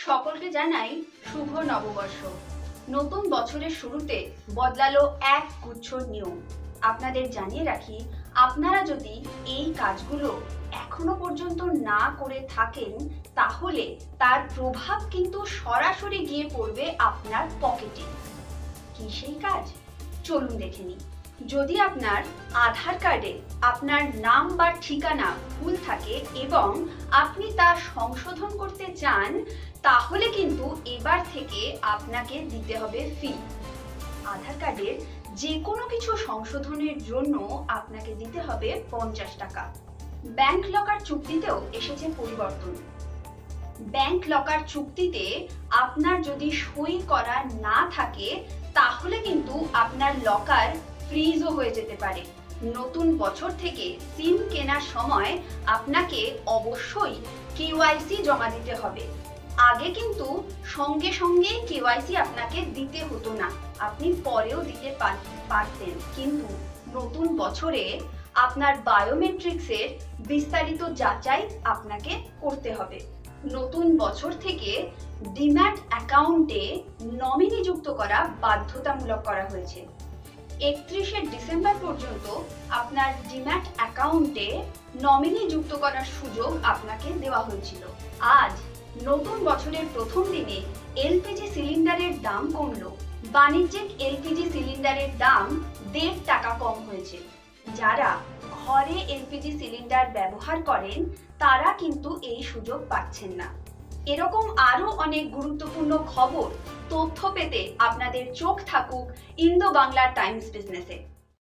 সকলকে জানাই শুভ নববর্ষ। নতুন বছরের শুরুতে বদলালো এক গুচ্ছ নিয়ম। আপনাদের জানিয়ে রাখি, আপনারা যদি এই কাজগুলো এখনো পর্যন্ত না করে থাকেন তাহলে তার প্রভাব কিন্তু সরাসরি গিয়ে পড়বে আপনার পকেটে। কি সেই কাজ? চলুন দেখে নিই। যদি আপনার আধার কার্ডে আপনার নাম বা ঠিকানা ভুল থাকে এবং আপনি তা সংশোধন করতে চান, তাহলে কিন্তু এবার থেকে আপনাকে দিতে হবে ফি। আধার কার্ডের যে কোনো কিছু সংশোধনের জন্য আপনাকে দিতে হবে 50 টাকা। ব্যাংক লকার চুক্তিতেও এসেছে পরিবর্তন। ব্যাংক লকার চুক্তিতে আপনার যদি সই করা না থাকে তাহলে কিন্তু আপনার লকার ফ্রিজও হয়ে যেতে পারে। নতুন বছর থেকে সিম কেনার সময় আপনাকে অবশ্যই কেওয়াইসি জমা দিতে হবে। আগে কিন্তু সঙ্গে সঙ্গে কেওয়াইসি আপনাকে দিতে হতো না, আপনি পরেও দিতে পারতেন, কিন্তু নতুন বছরে আপনার বায়োমেট্রিক্সের বিস্তারিত যাচাই আপনাকে করতে হবে। নতুন বছর থেকে ডিম্যাট অ্যাকাউন্টে নমিনি যুক্ত করা বাধ্যতামূলক করা হয়েছে। 31শে ডিসেম্বর পর্যন্ত আপনার ডিম্যাট অ্যাকাউন্টে নমিনি যুক্ত করার সুযোগ আপনাকে দেওয়া হয়েছিল। আজ নতুন বছরের প্রথম দিনে এলপিজি সিলিন্ডারের দাম কমলো। বাণিজ্যিক এলপিজি সিলিন্ডারের দাম 1.5 টাকা কম হয়েছে। যারা ঘরে এলপিজি সিলিন্ডার ব্যবহার করেন তারা কিন্তু এই সুযোগ পাচ্ছেন না। এরকম আরো অনেক গুরুত্বপূর্ণ খবর, তথ্য পেতে আপনাদের চোখ থাকুক ইন্দো বাংলা টাইমস বিজনেসে।